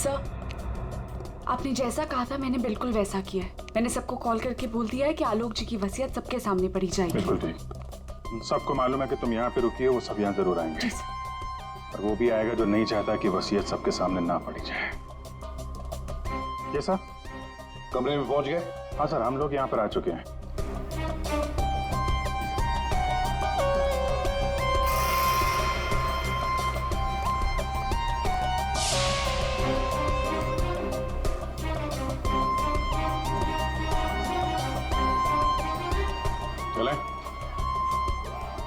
Sir, आपने जैसा कहा था मैंने बिल्कुल वैसा किया है। मैंने सबको कॉल करके बोल दिया है कि आलोक जी की वसीयत सबके सामने पढ़ी जाएगी। बिल्कुल ठीक। सबको मालूम है कि तुम यहाँ पे रुकी हो, वो सब यहाँ जरूर आएंगे। और वो भी आएगा जो नहीं चाहता कि वसीयत सबके सामने ना पढ़ी जाए। ये सर, कमरे में पहुंच गए? हाँ सर, हम लोग यहाँ पर आ चुके हैं। चले,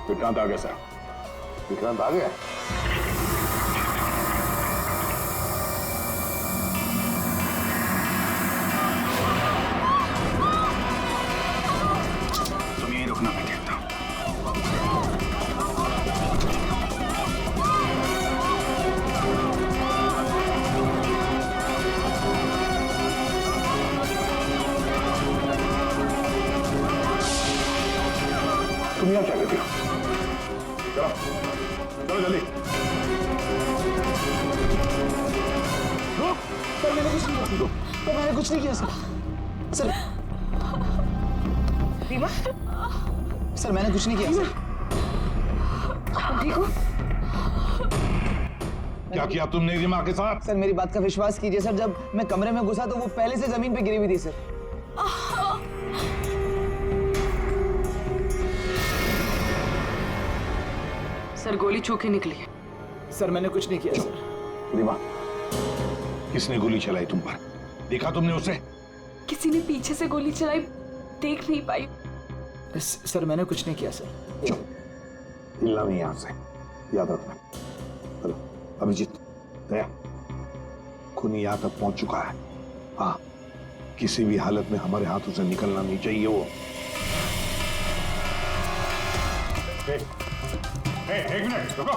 विक्रांत आ गया सर। विक्रांत आ गया? तुम यहीं रुकना, मैं कहता हूँ। तुम यहाँ क्या करते हो? चलो चलो जल्दी। सर मैंने कुछ नहीं किया। तो मैंने कुछ नहीं किया सर। सर रीमा, सर मैंने कुछ नहीं किया सर। देखो क्या किया तुमने रीमा के साथ? सर मेरी बात का विश्वास कीजिए सर, जब मैं कमरे में घुसा तो वो पहले से जमीन पे गिरी हुई थी सर। सर, गोली छू के निकली है। सर मैंने कुछ नहीं किया सर। रीमा, किसने गोली चलाई तुम पर? देखा तुमने उसे? किसी ने पीछे से गोली चलाई, देख नहीं पाई। सर मैंने कुछ नहीं किया सर। चुप, हिलना नहीं यहां से, याद रखना। हेलो अभिजीत, दया, खूनी यहां तक पहुंच चुका है। हाँ, किसी भी हालत में हमारे हाथों से निकलना नहीं चाहिए वो। एक मिनट रुको।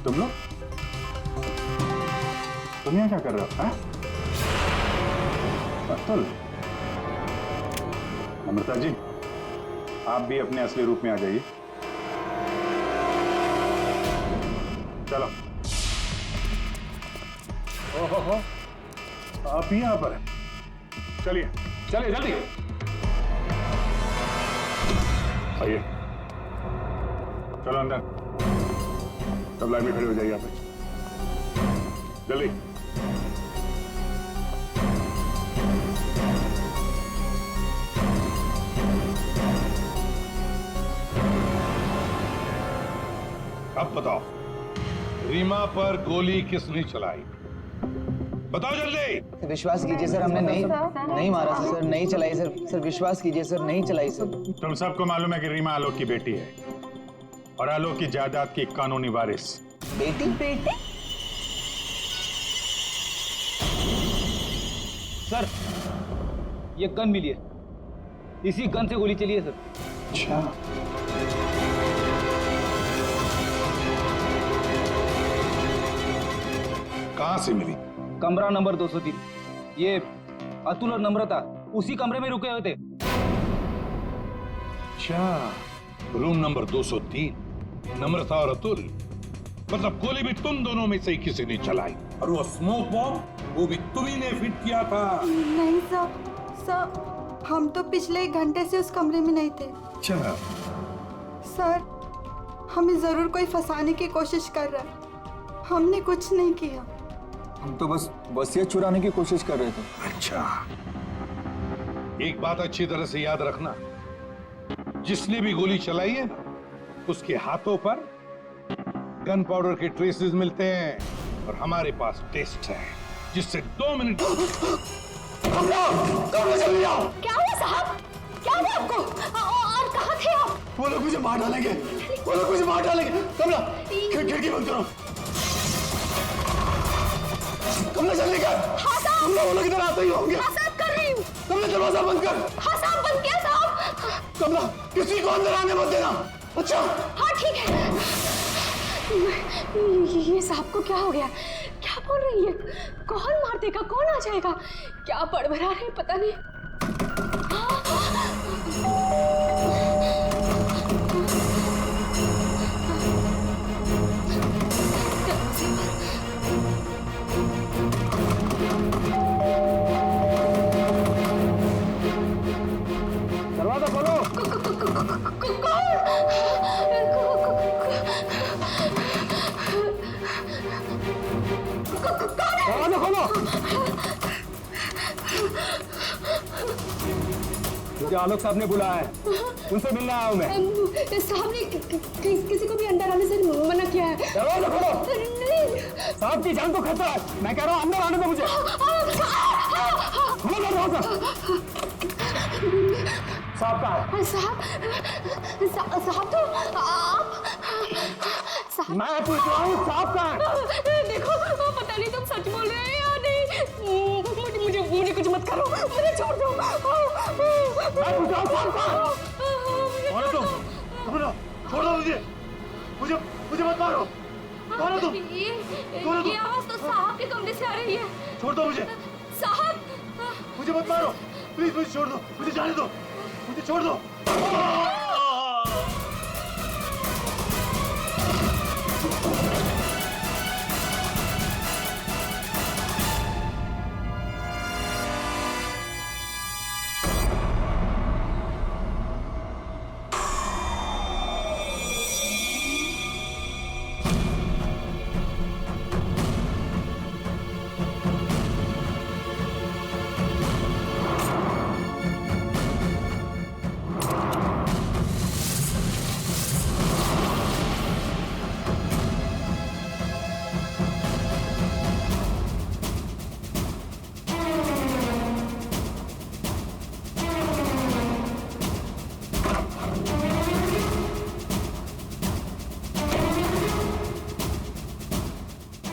तुम लोग यहाँ क्या कर रहे हो? अतुल, अमृता जी, आप भी अपने असली रूप में आ जाइए। चलो। ओहो, आप ही यहाँ पर हैं। चलिए चलिए जल्दी आइए। चलो अंदर, सब लाइन में खड़े हो जाइए यहाँ पे, जल्दी। अब बताओ, रीमा पर गोली किसने चलाई? बताओ जल्दी। विश्वास कीजिए सर, हमने नहीं मारा सर। नहीं चलाई सर। सर विश्वास कीजिए सर, नहीं चलाई सर। तुम सबको मालूम है कि रीमा आलोक की बेटी है और आलोक की जायदाद की कानूनी वारिस। बेटी? बेटी? सर ये गन मिली है, इसी गन से गोली चली है सर। अच्छा, कहां से मिली? कमरा नंबर 203। ये अतुल और नम्रता उसी कमरे में रुके हुए थे। अच्छा, रूम नंबर 203। नम्रता और अतुल, मतलब गोली भी तुम दोनों में से ही किसी ने चलाई। और वो स्मोक बॉम्ब, वो भी तुम्ही ने फिट किया था? नहीं सर, हम तो पिछले 1 घंटे से उस कमरे में नहीं थे। अच्छा सर, हमें जरूर कोई फंसाने की कोशिश कर रहा है। हमने कुछ नहीं किया। हम तो बस वसीयत चुराने की कोशिश कर रहे थे। अच्छा, एक बात अच्छी तरह से याद रखना, जिसने भी गोली चलाई है उसके हाथों पर गन पाउडर के ट्रेसेस मिलते हैं और हमारे पास टेस्ट है जिससे 2 मिनट। क्या हुआ साहब? क्या हुआ आपको? और कहाँ थे आप? वो लोग मुझे मार डालेंगे, वो लोग मुझे मार डालेंगे। कमला, खिड़की बंद करो। कमला जल्दी कर। हाँ साहब। कमला, वो लोग इधर आते ही होंगे। हाँ साहब, कर रही हूँ। कमला दरवाजा बंद कर। हाँ साहब, बंद किया साहब। कमला, किसी को अंदर आने मत देना। अच्छा? हाँ ठीक है। ये साहब को क्या हो गया? क्या बोल रही है? कौन मार देगा? कौन आ जाएगा? क्या बड़बड़ा रहे पता नहीं। दरवाजा खोलो। मुझे आलोक साहब ने बुलाया है, उनसे मिलने आया हूँ मैं। साहब ने किसी को भी अंदर आने से मना किया है। दरवाजा खोलो। नहीं साहब की जान को खतरा है, मैं कह रहा हूँ अंदर आने दो मुझे। खोलो दरवाजा। साहब कहाँ है? साहब तो आप मैं पूछ रहा हूँ साहब कहाँ है? देखो पता नहीं तुम सच बोल रहे हैं या नहीं। मुझे कुछ मत करो, मुझे छोड़ दो। मैं पूछ रहा हूँ साहब कहाँ है? कौन है तुम? छोड़ दो मुझे मत मारो। कौन है तुम? ये आवाज तो साहब के कमरे से आ रही है। छोड़ दो मुझे। साहब मुझे मत मारो, प्लीज मुझे छोड़ दो, मुझे जाने दो, मुझे छोड़ दो।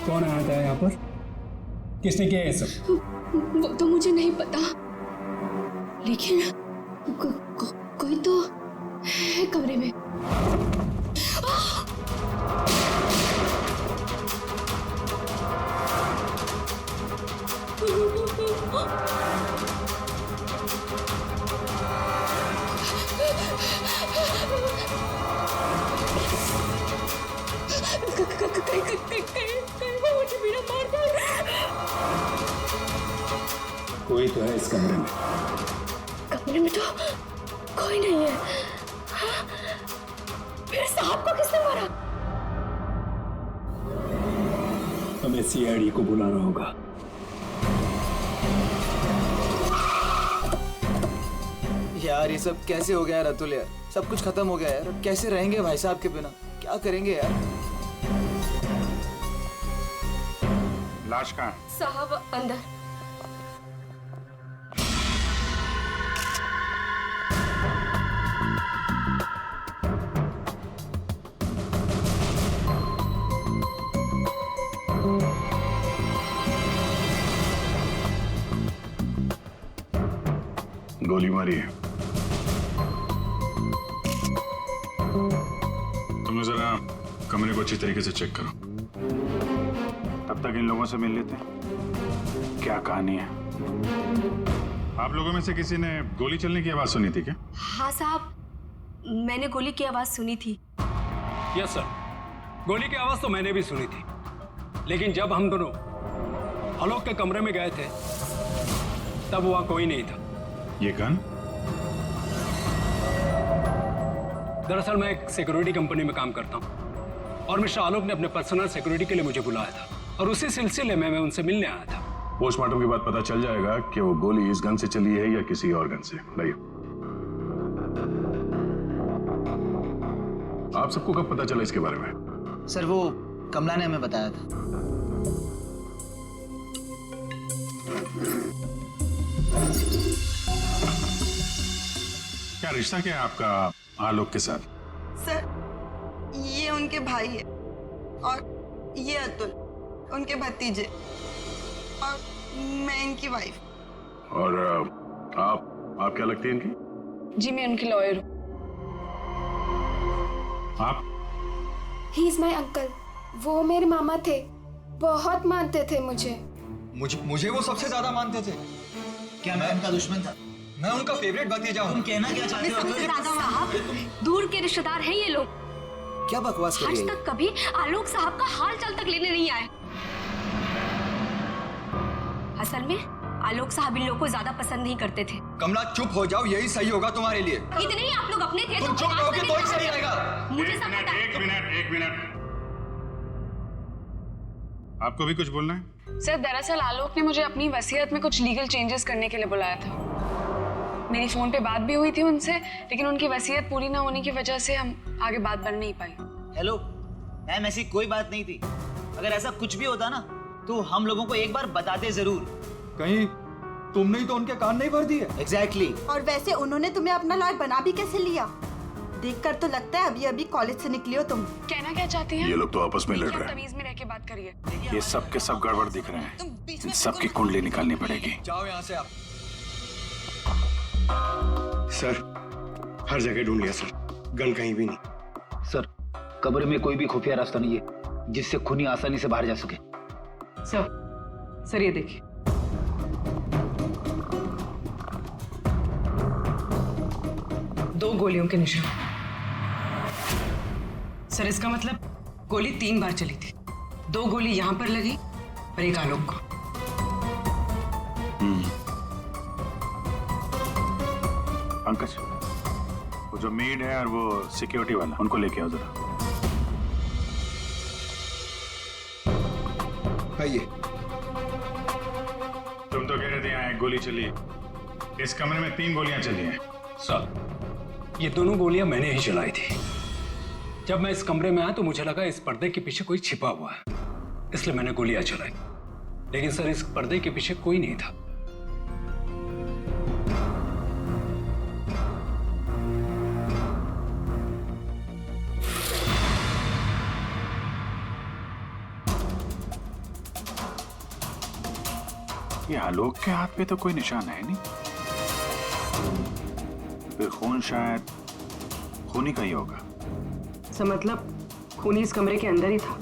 कौन आया था यहाँ पर? किसने किया ये सब? वो तो मुझे नहीं पता, लेकिन कोई तो है कमरे में। कोई तो है इस कमरे में। कमरे में तो कोई नहीं है। हाँ? फिर साहब को किसने मारा? हमें सीआईडी को बुलाना होगा। यार ये सब कैसे हो गया यार अतुल यार, सब कुछ खत्म हो गया यार। अब कैसे रहेंगे भाई साहब के बिना, क्या करेंगे यार? लाश कहाँ है? साहब अंदर। गोली मारी है। तुम जरा कमरे को अच्छी तरीके से चेक करो, तब तक इन लोगों से मिल लेते हैं। क्या कहानी है? आप लोगों में से किसी ने गोली चलने की आवाज सुनी थी क्या? हाँ साहब, मैंने गोली की आवाज सुनी थी। यस सर, गोली की आवाज तो मैंने भी सुनी थी, लेकिन जब हम दोनों आलोक के कमरे में गए थे तब वहां कोई नहीं था। ये गन? दरअसल मैं एक सिक्योरिटी कंपनी में काम करता हूं और मिस्टर आलोक ने अपने पर्सनल सिक्योरिटी के लिए मुझे बुलाया था और उसी सिलसिले में मैं उनसे मिलने आया था। पोस्टमार्टम के बाद पता चल जाएगा कि वो गोली इस गन से चली है या किसी और गन से। लाइए। आप सबको कब पता चला इसके बारे में? सर वो कमला ने हमें बताया था। क्या रिश्ता क्या है आपका आलोक के साथ? सर ये उनके भाई है और ये अतुल उनके भतीजे और मैं इनकी वाइफ। और आप क्या लगती है इनकी? जी मैं उनकी लॉयर हूँ। आप? He is my uncle. वो मेरे मामा थे, बहुत मानते थे मुझे। मुझे वो सबसे ज्यादा मानते थे। क्या मैं उनका दुश्मन था? मैं उनका फेवरेट भतीजा हूँ। तुम कहना क्या चाहते हो? साहब दूर के रिश्तेदार हैं ये लोग। क्या बकवास कर आज रही है? तक कभी आलोक साहब का हाल चाल तक लेने नहीं आए। असल में आलोक साहब इन लोगों को ज्यादा पसंद नहीं करते थे। कमला चुप हो जाओ, यही सही होगा तुम्हारे लिए। इतने ही आप लोग अपने थे। तुम चुप रहोगे तो ही सही रहेगा। मुझे सब पता है। एक मिनट। आपको भी कुछ बोलना है? सर दरअसल आलोक ने मुझे अपनी वसीयत में कुछ लीगल चेंजेस करने के लिए बुलाया था। मेरी फोन पे बात भी हुई थी उनसे, लेकिन उनकी वसीयत पूरी ना होने की वजह से हम आगे बात बढ़ नहीं पाई। हेलो मैम, ऐसी कोई बात नहीं थी। अगर ऐसा कुछ भी होता ना तो हम लोगों को एक बार बताते जरूर। कहीं तुमने ही तो उनके कान नहीं भर दिए? एग्जैक्टली। और वैसे उन्होंने तुम्हें अपना लॉयर बना भी कैसे लिया? देखकर तो लगता है अभी अभी कॉलेज से निकली हो तुम। कहना क्या चाहती हैं? ये लोग तो आपस में लड़ रहे हैं। तमीज में रह के बात करिए। ये सब के सब गड़बड़ दिख रहे हैं। इन सबकी कुंडली निकालनी पड़ेगी। जाओ यहाँ से आप। सर हर जगह ढूंढ लिया सर, गन कहीं भी नहीं। सर कब्र में कोई भी खुफिया रास्ता नहीं है जिससे खूनी आसानी से बाहर जा सके। सर ये देखिए। दो गोलियों के निशान। सर इसका मतलब गोली 3 बार चली थी। 2 गोली यहाँ पर लगी और एक आलोक को। पंकज, वो जो मेड है और वो सिक्योरिटी वाला, उनको लेके आओ जरा। आइए। तुम तो कह रहे थे यहाँ 1 गोली चली है। इस कमरे में 3 गोलियां चली हैं। सर ये दोनों गोलियां मैंने ही चलाई थी। जब मैं इस कमरे में आया तो मुझे लगा इस पर्दे के पीछे कोई छिपा हुआ है, इसलिए मैंने गोलियां चलाई। लेकिन सर इस पर्दे के पीछे कोई नहीं था। ये आलोक के हाथ पे तो कोई निशान है नहीं। फिर खून शायद खूनी का ही होगा। सर मतलब खूनी इस कमरे के अंदर ही था,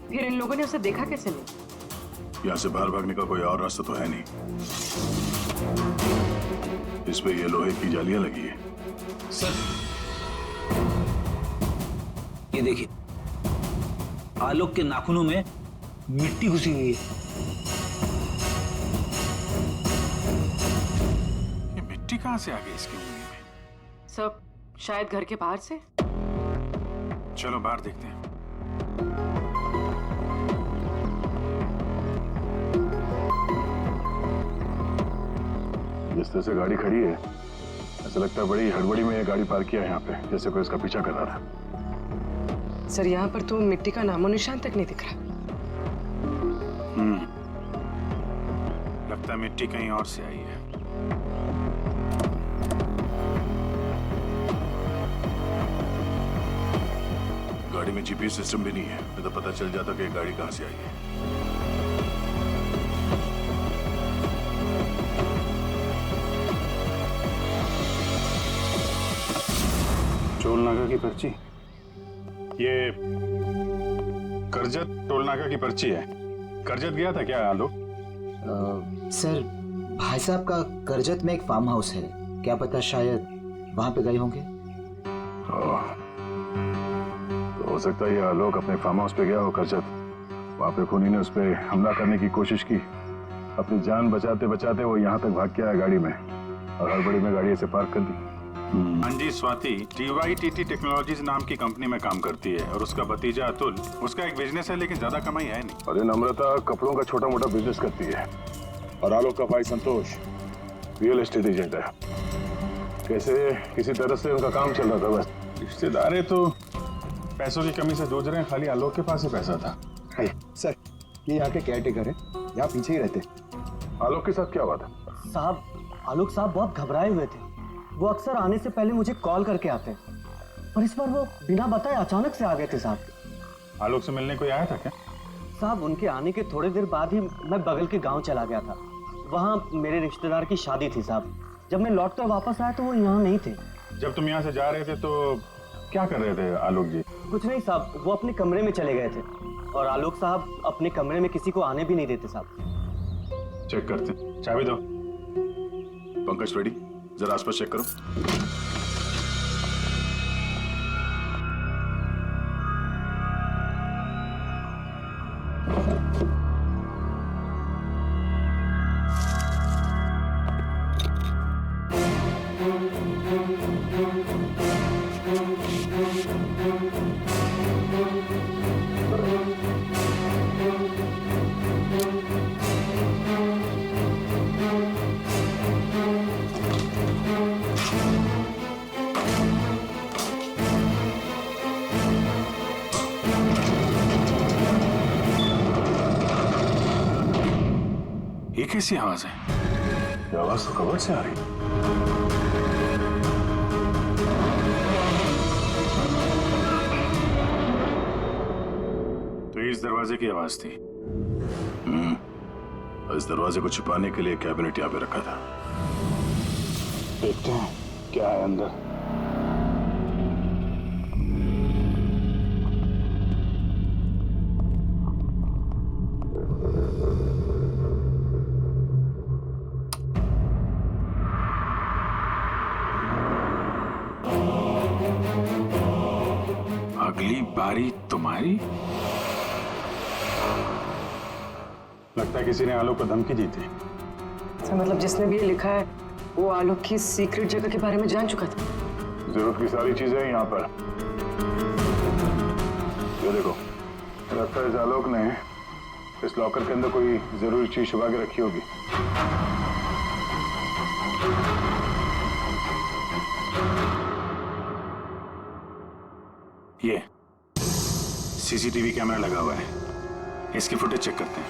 फिर इन लोगों ने उसे देखा कैसे नहीं? यहाँ से बाहर भागने का कोई और रास्ता तो है नहीं। इस पे ये लोहे की जालियां लगी है। सर ये देखिए, आलोक के नाखूनों में मिट्टी घुसी हुई है। ये मिट्टी कहाँ से आ गई इसकी उंगली में? सब शायद घर के बाहर से। चलो बाहर देखते हैं। जिस तरह से गाड़ी खड़ी है, ऐसा लगता है बड़ी हड़बड़ी में ये गाड़ी पार्क किया है यहाँ पे, जैसे कोई इसका पीछा कर रहा था। सर यहाँ पर तो मिट्टी का नामो निशान तक नहीं दिख रहा। लगता है मिट्टी कहीं और से आई है। गाड़ी में जीपीएस सिस्टम भी नहीं है, नहीं तो पता चल जाता कि गाड़ी कहाँ से आई है। टोल नाका की पर्ची, ये करजत टोल नाका की पर्ची है। करजत गया था क्या आलोक? सर भाई साहब का करजत में एक फार्म हाउस है, क्या पता शायद वहां पे गए होंगे। तो हो सकता है ये आलोक अपने फार्म हाउस पे गया हो करजत। वहां पे खूनी ने उस पर हमला करने की कोशिश की। अपनी जान बचाते बचाते वो यहाँ तक भाग के आया गाड़ी में, और हड़बड़ी में गाड़ी ऐसे पार्क कर दी। अंजी स्वाति TYTT टेक्नोलॉजीज नाम की कंपनी में काम करती है, और उसका भतीजा अतुल, उसका एक बिजनेस है लेकिन ज्यादा कमाई है नहीं। अरे नम्रता कपड़ों का छोटा मोटा बिजनेस करती है, और आलोक का भाई संतोष रियल एस्टेट एजेंट है। कैसे किसी तरह से उनका काम चल रहा था बस। रिश्तेदार तो पैसों की कमी से जूझ रहे हैं, खाली आलोक के पास ही पैसा था। सर ये यहाँ के केयरटेकर है, यहाँ पीछे ही रहते। आलोक के साथ क्या हुआ था? साहब आलोक साहब बहुत घबराए हुए थे। वो अक्सर आने से पहले मुझे कॉल करके आते, पर इस बार वो बिना बताए अचानक से आ गए थे साहब। आलोक से मिलने कोई आया था क्या? साहब उनके आने के थोड़ी देर बाद ही मैं बगल के गांव चला गया था। वहाँ मेरे रिश्तेदार की शादी थी साहब। जब मैं लौट कर वापस आया तो वो यहाँ नहीं थे। जब तुम यहाँ से जा रहे थे तो क्या कर रहे थे आलोक जी? कुछ नहीं साहब, वो अपने कमरे में चले गए थे, और आलोक साहब अपने कमरे में किसी को आने भी नहीं देते साहब। चेक करते, चाबी दो। पंकज रेडी, जरा आसपास चेक करो। कैसी आवाज है? ये आवाज तो कबर्ड से आ रही। तो इस दरवाजे की आवाज थी। इस दरवाजे को छुपाने के लिए कैबिनेट यहाँ पे रखा था। देखते हैं क्या है अंदर। अगली बारी तुम्हारी। लगता है किसी ने आलोक को धमकी दी थी। सर मतलब जिसने भी ये लिखा है वो आलोक की सीक्रेट जगह के बारे में जान चुका था। जरूरत की सारी चीजें हैं यहाँ पर। ये देखो, लगता है इस आलोक ने इस लॉकर के अंदर कोई जरूरी चीज छुपा के रखी होगी। ये सीसीटीवी कैमरा लगा हुआ है, इसकी फुटेज चेक करते हैं।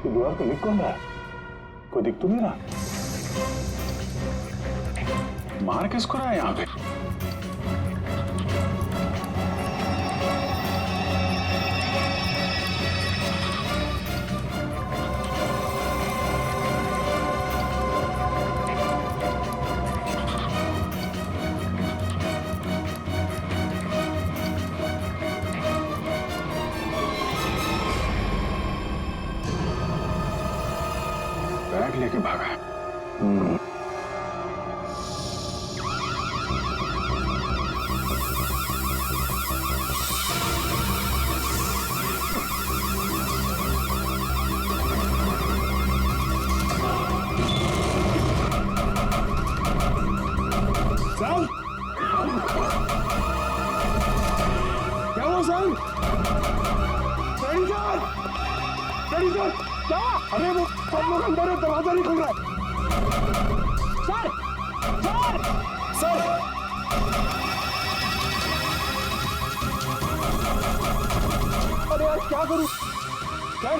दीवार पे लिख कौन रहा है? कोई दिख तो नहीं रहा। मार किसको रहा है यहाँ पे? बैग लेके भागा। सर क्या हुआ सर? सर क्या? अरे वो सब लोग अंदर है, दरवाजा नहीं खुल रहा है। सर सर सर अरे यार क्या करूं सर?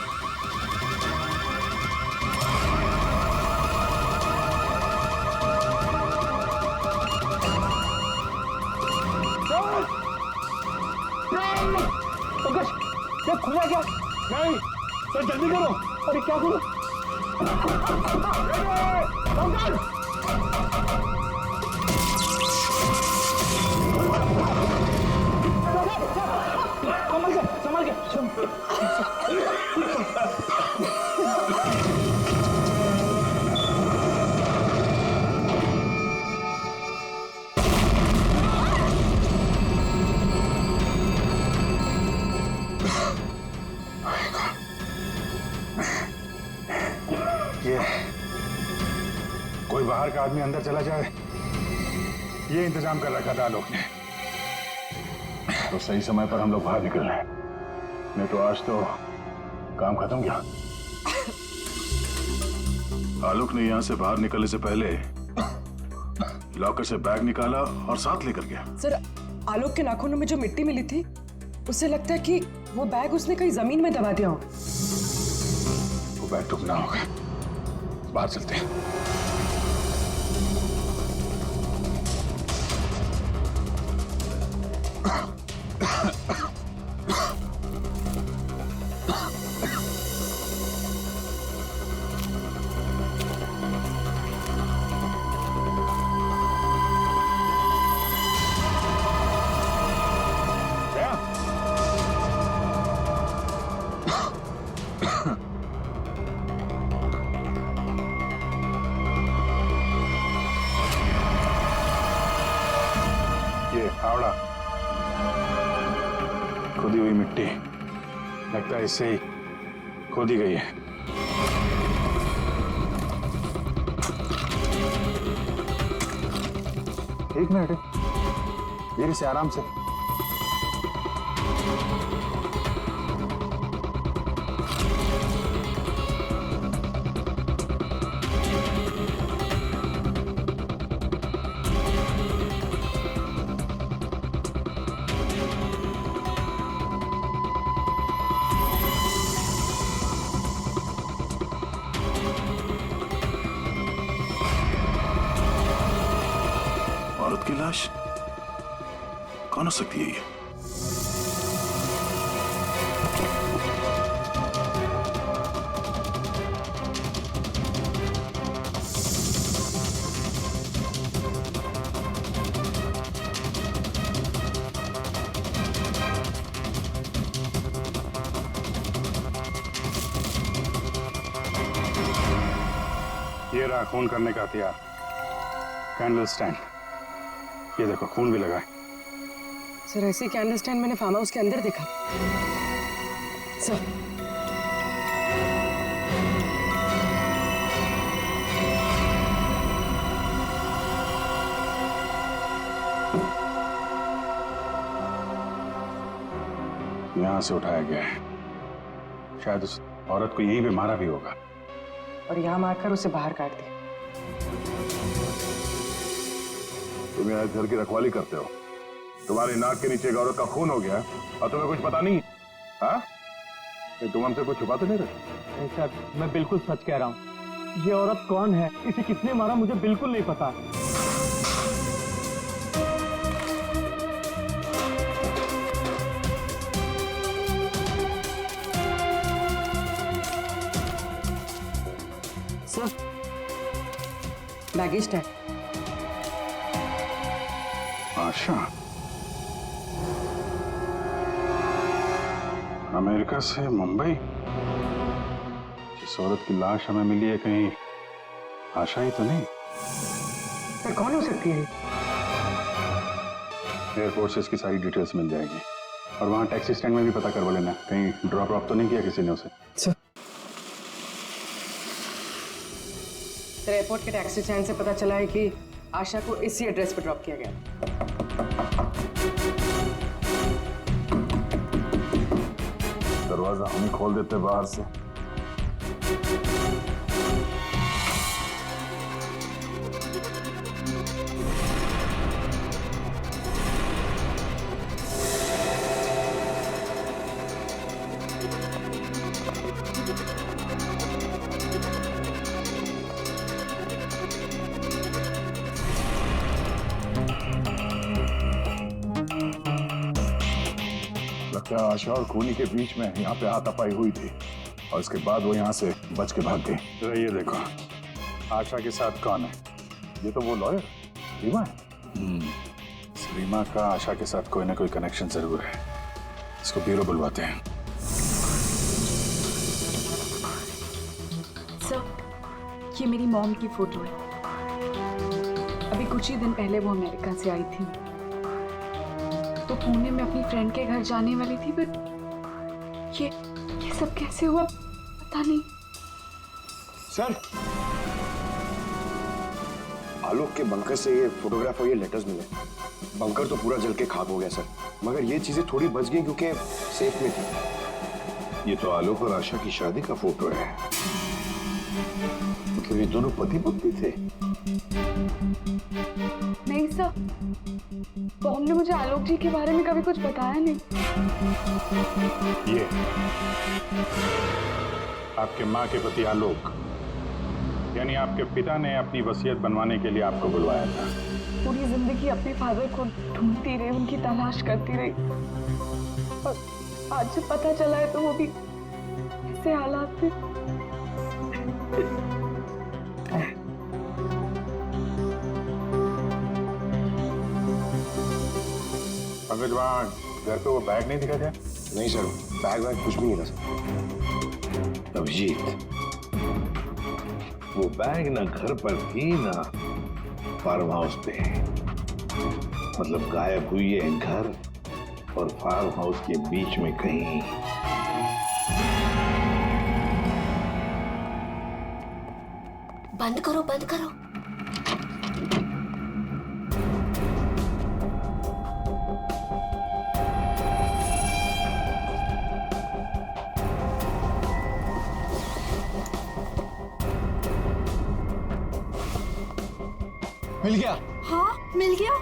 पंकज ये खुला क्या? नहीं सर जल्दी करो। अरे क्या करूं? संभल के कोई बाहर का आदमी अंदर चला जाए, ये इंतजाम कर रखा था आलोक ने। तो सही समय पर हम लोग बाहर निकल रहे हैं, नहीं तो आज तो काम खत्म गया। आलोक ने यहां से बाहर निकलने से पहले लॉकर से बैग निकाला और साथ लेकर गया। सर आलोक के नाखूनों में जो मिट्टी मिली थी उससे लगता है कि वो बैग उसने कहीं जमीन में दबा दिया होगा। वो बैग टूटना होगा, बाहर चलते हैं। फावड़ा, खोदी हुई मिट्टी, लगता है इससे ही खोदी गई है। एक मिनट, धीरे से, आराम से। औरत की लाश कौन हो सकती है ये? ये रहा खून करने का हथियार, कैंडल स्टैंड। ये देखो खून भी लगा है। सर ऐसी कैंडल स्टैंड मैंने फार्म हाउस के अंदर देखा। सर यहां से उठाया गया है, शायद उस औरत को यहीं पे मारा भी होगा। और यहाँ मारकर उसे बाहर काट दिया। तुम यहाँ घर की रखवाली करते हो, तुम्हारी नाक के नीचे एक औरत का खून हो गया और तुम्हें कुछ पता नहीं? हाँ, तुम हमसे कुछ छुपाते नहीं रहे? नहीं सर, मैं बिल्कुल सच कह रहा हूँ। ये औरत कौन है, इसे किसने मारा, मुझे बिल्कुल नहीं पता। Sir baggage tag. Asha America से मुंबई। जिस औरत की लाश हमें मिली है, कहीं आशा ही तो नहीं? सर कौन हो सकती है? एयरपोर्ट से इसकी सारी डिटेल्स मिल जाएगी और वहां टैक्सी स्टैंड में भी पता करवा लेना, कहीं ड्रॉप ड्रॉप तो नहीं किया किसी ने उसे। सर एयरपोर्ट के टैक्सी स्टैंड से पता चला है कि आशा को इसी एड्रेस पर ड्रॉप किया गया। दरवाजा हम ही खोल देते बाहर से। लगता है आशा और खूनी के बीच में यहाँ पे हाथापाई हुई थी और इसके बाद वो यहाँ से बच के भाग गई। जरा ये देखो, आशा के साथ कौन है? ये तो वो लॉयर रीमा है। रीमा का आशा के साथ कोई ना कोई कनेक्शन जरूर है। इसको ब्यूरो बुलवाते हैं। सर, ये मेरी मॉम की फोटो है। अभी कुछ ही दिन पहले वो अमेरिका से आई थी, तो पुणे में अपनी फ्रेंड के घर जाने वाली थी, बट ये सब कैसे हुआ पता नहीं। सर, आलोक के बंकर से ये फोटोग्राफ और ये लेटर्स मिले। बंकर तो पूरा जल के खाक हो गया सर, मगर ये चीजें थोड़ी बच गई क्योंकि सेफ में थी। ये तो आलोक और आशा की शादी का फोटो है। मतलब ये दोनों पति पत्नी थे? नहीं सर, मॉम ने मुझे आलोक जी के बारे में कभी कुछ बताया नहीं। ये आपके माँ के पति आलोक, यानी आपके पिता ने अपनी वसीयत बनवाने के लिए आपको बुलवाया था। पूरी जिंदगी अपने फादर को ढूंढती रही, उनकी तलाश करती रही, और आज जब पता चला है तो वो भी ऐसे हालात में। पंकज, वहाँ घर पे वो बैग नहीं दिखा क्या? नहीं सर, बैग वैग कुछ भी नहीं था सर। अभिजीत, वो बैग ना घर पर थी ना फार्म हाउस पे। मतलब गायब हुई है घर और फार्म हाउस के बीच में कहीं। बंद करो, बंद करो। मिल गया। हाँ मिल गया।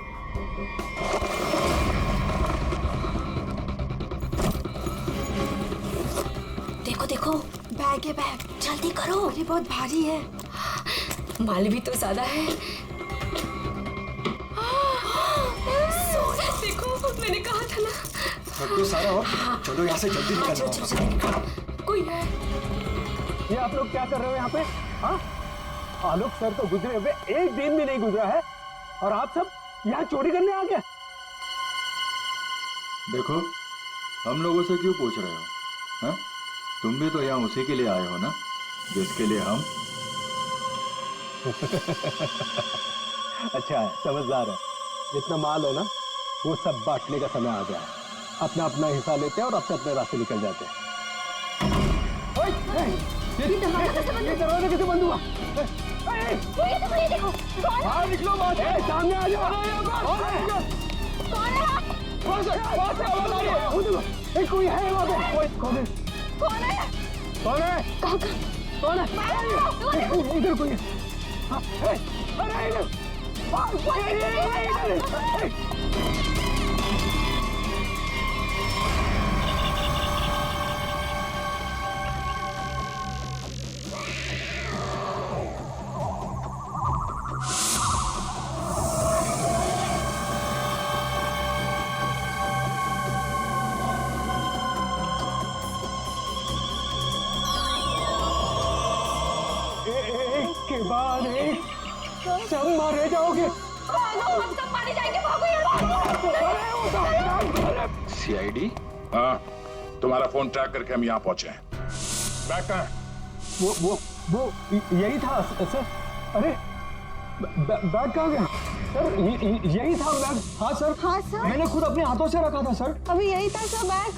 देखो देखो बैग है, बैग जल्दी करो। ये बहुत भारी है, माल भी तो ज्यादा है। देखो मैंने कहा था ना। तो सारा और चलो यहाँ से जल्दी निकल। कोई है? ये आप लोग क्या कर रहे हो यहाँ पे? हाँ, आलोक सर तो गुजरे हुए एक दिन भी नहीं गुजरा है और आप सब यहाँ चोरी करने आ गए। देखो, हम लोगों से क्यों पूछ रहे हो? हाँ? तुम भी तो यहाँ उसी के लिए आए हो ना, जिसके लिए हम। अच्छा है, समझदार है। जितना माल है ना, वो सब बांटने का समय आ गया है। अपना अपना हिस्सा लेते हैं और अपने अपने रास्ते निकल जाते हैं। ये दरवाजा कैसे बंद हुआ? देखो बाहर निकलो, सामने आ जाओ। कोई है वहाँ पे? कौन है? कौन है? कौन है? कौन है? इधर कोई है। अरे इधर। के बाद एक सब मारे जाओगे। हम सब मारे जाएंगे, भागो यहाँ। सीआईडी? हाँ, तुम्हारा फोन ट्रैक करके हम यहाँ पहुंचे हैं। बैग कहाँ है? वो यही था सर। अरे बैग कहाँ गया? सर यही था बैग। हाँ सर। हाँ सर। मैंने खुद अपने हाथों से रखा था सर। अभी यही था सर बैग।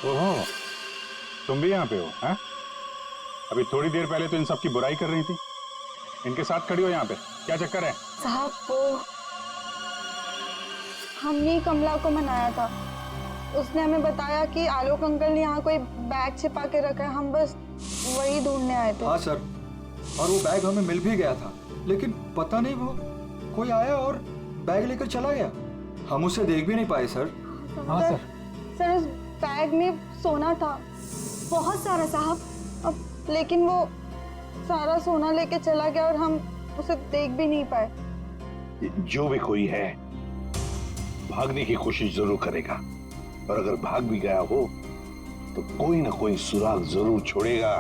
ओहो, तुम भी यहाँ पे हो? हैं? अभी थोड़ी देर पहले तो इन सब की बुराई कर रही थी, इनके साथ खड़ी हो यहाँ पे, क्या चक्कर है? साहब वो हमने कमला को मनाया था, उसने हमें बताया कि आलोक अंकल ने यहाँ कोई बैग छिपा के रखा है, हम बस वही ढूंढने आए थे। हाँ सर, और वो बैग हमें मिल भी गया था, लेकिन पता नहीं वो कोई आया और बैग लेकर चला गया। हम उसे देख भी नहीं पाए सर। हाँ सर। सर उस बैग में सोना था, बहुत सारा साहब, अब लेकिन वो सारा सोना लेके चला गया और हम उसे देख भी नहीं पाए। जो भी कोई है भागने की कोशिश जरूर करेगा, और अगर भाग भी गया हो तो कोई ना कोई सुराग जरूर छोड़ेगा।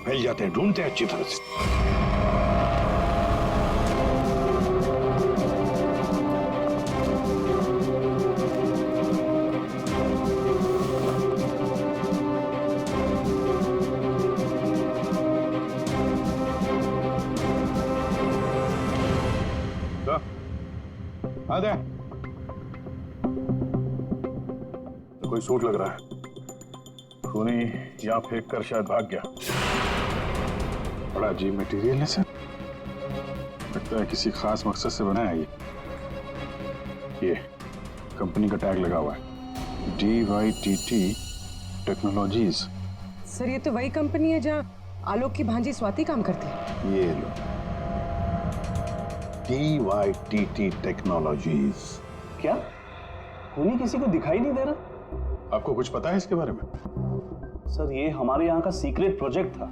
फैल जाते हैं, ढूंढते हैं अच्छी तरह से। आदे, तो कोई सूट लग रहा है, खूनी यहाँ फेंक कर शायद भाग गया। बड़ा अजीब मटेरियल है सर, लगता है किसी खास मकसद से बना है ये कंपनी का टैग लगा हुआ है, DYTT टेक्नोलॉजीज। सर ये तो वही कंपनी है जहाँ आलोक की भांजी स्वाति काम करती है। ये लो, DYTT टेक्नोलॉजीज। क्या खूनी किसी को दिखाई नहीं दे रहा? आपको कुछ पता है इसके बारे में? सर ये हमारे यहाँ का सीक्रेट प्रोजेक्ट था।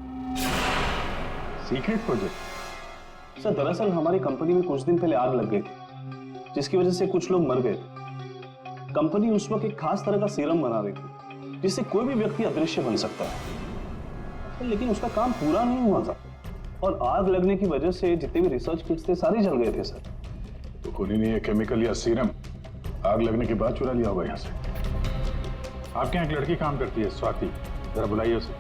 Secret project? सर दरअसल हमारी कंपनी में कुछ दिन पहले आग लग गई थी, जिसकी वजह से कुछ लोग मर गए थे। कंपनी उस वक्त एक खास तरह का सीरम बना रही थी, जिससे कोई भी व्यक्ति अदृश्य बन सकता है, लेकिन उसका काम पूरा नहीं हुआ था और आग लगने की वजह से जितने भी रिसर्च किट्स थे सारे जल गए थे सर। तो खूनी ने ये केमिकल या सीरम आग लगने के बाद चुरा लिया होगा यहाँ से। आपके यहाँ एक लड़की काम करती है, स्वाति, जरा बुलाइए उसे।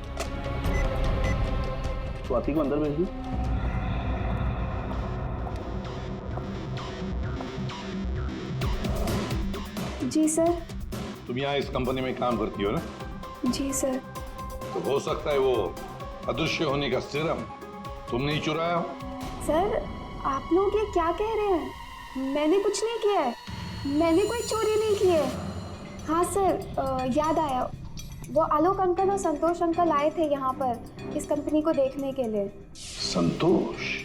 स्वाति को अंदर भेजिए। जी सर। तुम यहाँ इस कंपनी में काम करती हो ना? जी सर। तो हो सकता है वो अदृश्य होने का सीरम तुमने ही चुराया हो। सर आप लोग ये क्या कह रहे हैं? मैंने कुछ नहीं किया है, मैंने कोई चोरी नहीं की है। हाँ सर याद आया, वो आलोक अंकल और संतोष अंकल आए थे यहाँ पर इस कंपनी को देखने के लिए। संतोष?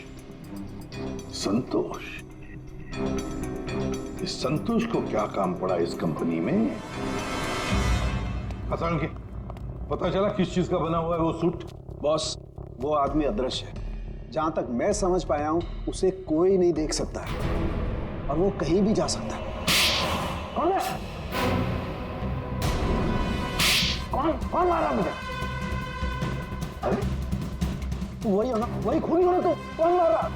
संतोष, इस संतोष को क्या काम पड़ा इस कंपनी में? हसन के पता चला किस चीज का बना हुआ है वो सूट? बॉस, वो आदमी अदृश्य है। जहां तक मैं समझ पाया हूं, उसे कोई नहीं देख सकता है और वो कहीं भी जा सकता है। कौन है? कौन मारा मुझे? अरे तू वही हो ना, वही खूनी हो ना तू? कौन मारा?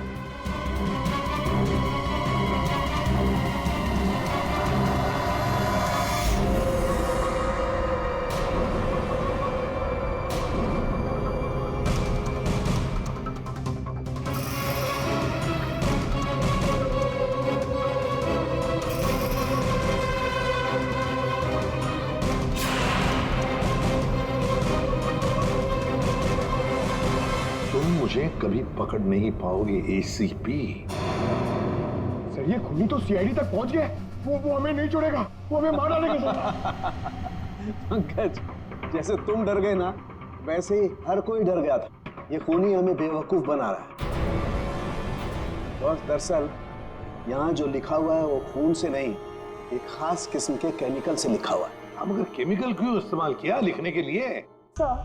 मुझे कभी पकड़ नहीं पाओगे एसीपी। सर ये खूनी तो सीआईडी तक पहुंच गए। वो हमें नहीं छोड़ेगा, वो हमें मार डालेगा। पंकज, जैसे तुम डर गए ना, वैसे ही हर कोई डर गया था। ये खूनी हमें बेवकूफ बना रहा है। और दरअसल यहाँ जो लिखा हुआ है वो खून से नहीं, एक खास किस्म के केमिकल से लिखा हुआ है। अब अगर केमिकल क्यों इस्तेमाल किया लिखने के लिए? सर,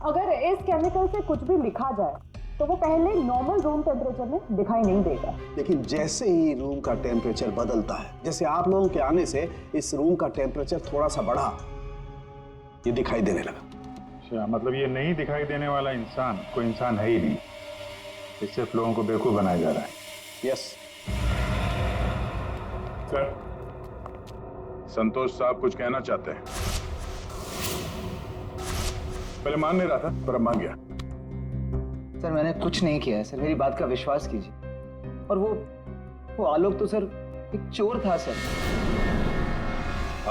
अगर इस केमिकल से कुछ भी लिखा जाए तो वो पहले नॉर्मल रूम टेम्परेचर में दिखाई नहीं देगा। लेकिन जैसे ही रूम का टेम्परेचर बदलता है, जैसे आप लोगों के आने से इस रूम का टेम्परेचर थोड़ा सा बढ़ा, ये दिखाई देने लगा। अच्छा, मतलब ये नहीं दिखाई देने वाला इंसान कोई इंसान है ही नहीं, ये सिर्फ लोगों को बेवकूफ बनाया जा रहा है। यस सर, संतोष साहब कुछ कहना चाहते हैं। पहले मान नहीं रहा था पर अब मान गया। सर मैंने कुछ नहीं किया है सर, मेरी बात का विश्वास कीजिए। और वो आलोक तो सर एक चोर था सर।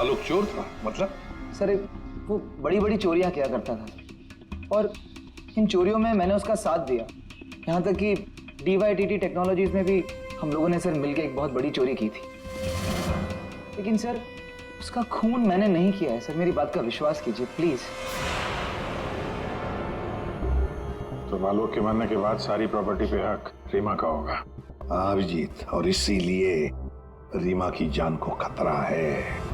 आलोक चोर था? मतलब? सर वो बड़ी बड़ी चोरियां किया करता था और इन चोरियों में मैंने उसका साथ दिया। यहाँ तक कि DYTT टेक्नोलॉजीज में भी हम लोगों ने सर मिलकर एक बहुत बड़ी चोरी की थी। लेकिन सर उसका खून मैंने नहीं किया है सर, मेरी बात का विश्वास कीजिए प्लीज। तो आलोक के मरने के बाद सारी प्रॉपर्टी पे हक रीमा का होगा। अभिजीत, और इसीलिए रीमा की जान को खतरा है।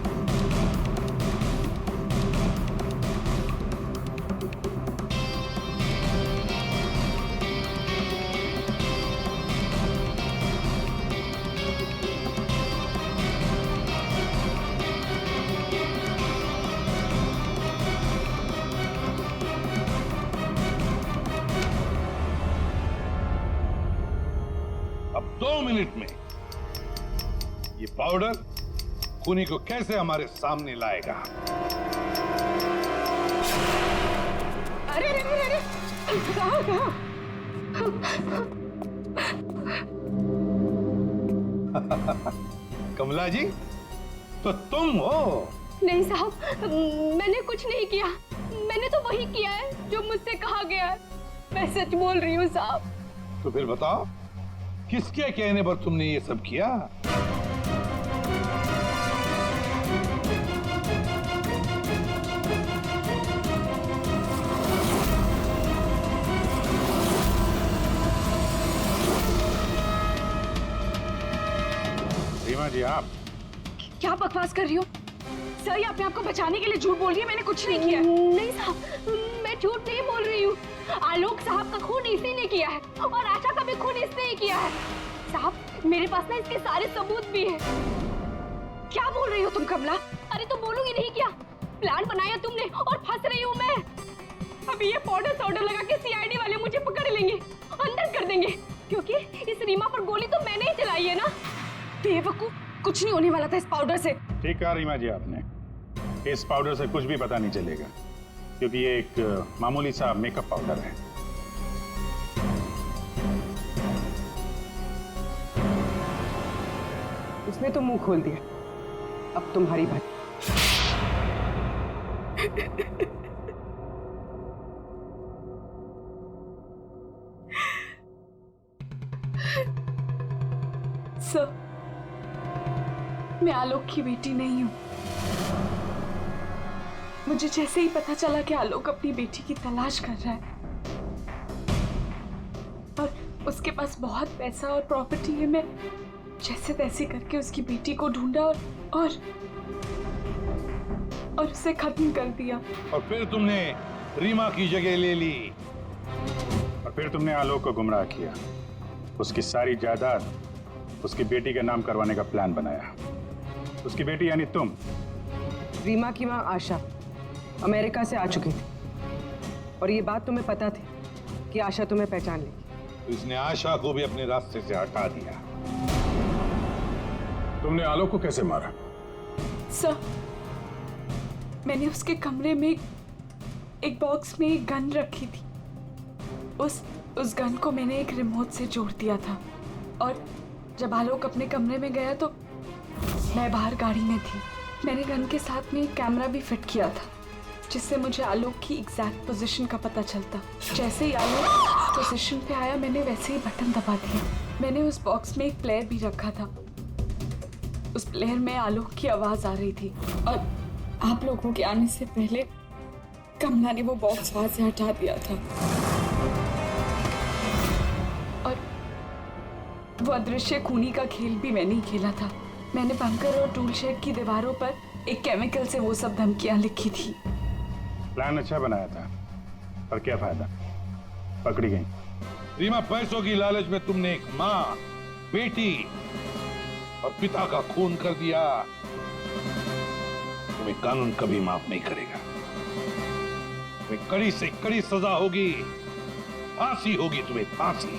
अब 2 मिनट में ये पाउडर खूनी को कैसे हमारे सामने लाएगा? अरे अरे अरे अरे, कहाँ? कमला जी, तो तुम हो? नहीं साहब, मैंने कुछ नहीं किया। मैंने तो वही किया है जो मुझसे कहा गया है। मैं सच बोल रही हूँ साहब। तो फिर बताओ, किसके कहने पर तुमने ये सब किया? रीमा जी, आप क्या बकवास कर रही हो? सर ये अपने आप को बचाने के लिए झूठ बोल रही है। मैंने कुछ नहीं किया। नहीं साहब, मैं झूठ नहीं बोल रही हूँ। आलोक साहब का खून इसी ने किया है और आशा का भी खून इसने ही किया है। साहब मेरे पास ना इसके सारे सबूत भी हैं। क्या बोल रही हो तुम कमला? अरे तो बोलूंगी नहीं क्या? प्लान बनाया तुमने और फंस रही हूँ मैं। अभी ये पाउडर लगा के CID वाले मुझे पकड़ लेंगे, अंदर कर देंगे, क्योंकि इस रीमा पर गोली तो मैंने ही चलाई है ना। बेवकूफ, कुछ नहीं होने वाला था इस पाउडर से। ठीक कहा रीमा जी आपने, इस पाउडर से कुछ भी पता नहीं चलेगा, क्योंकि ये एक मामूली सा मेकअप पाउडर है। उसने तो मुंह खोल दिया, अब तुम्हारी बात। सर, मैं आलोक की बेटी नहीं हूं। मुझे जैसे ही पता चला कि आलोक अपनी बेटी की तलाश कर रहा है और उसके पास बहुत पैसा और प्रॉपर्टी है। मैं जैसे तैसे करके उसकी बेटी को ढूंढा और उसे खत्म कर दिया। और फिर तुमने रीमा की जगह ले ली। और फिर तुमने आलोक को गुमराह किया, उसकी सारी जायदाद उसकी बेटी के नाम करवाने का प्लान बनाया। उसकी बेटी यानी तुम। रीमा की माँ आशा अमेरिका से आ चुकी थी और ये बात तुम्हें पता थी कि आशा तुम्हें पहचान लेगी। तो इसने आशा को भी अपने रास्ते से हटा दिया। तुमने आलोक को कैसे मारा? सर, मैंने उसके कमरे में एक बॉक्स में एक गन रखी थी। उस गन को मैंने एक रिमोट से जोड़ दिया था और जब आलोक अपने कमरे में गया तो मैं बाहर गाड़ी में थी। मैंने गन के साथ में एक कैमरा भी फिट किया था जिससे मुझे आलोक की एग्जैक्ट पोजीशन का पता चलता। जैसे ही आलोक पोजीशन पे आया मैंने वैसे ही बटन दबा दिया। मैंने उस बॉक्स में एक प्लेयर भी रखा था। उस प्लेयर में आलोक की आवाज आ रही थी और आप लोगों के आने से पहले कमला ने वो बॉक्स वहां से हटा दिया था और वो अदृश्य खूनी का खेल भी मैंने ही खेला था। मैंने बंकर और टूल शेड की दीवारों पर एक केमिकल से वो सब धमकियां लिखी थी। प्लान अच्छा बनाया था, पर क्या फायदा, पकड़ी गई। रीमा, पैसों की लालच में तुमने एक माँ, बेटी और पिता का खून कर दिया। तुम्हें कानून कभी माफ नहीं करेगा। तुम्हें कड़ी से कड़ी सजा होगी, फांसी होगी तुम्हें, फांसी।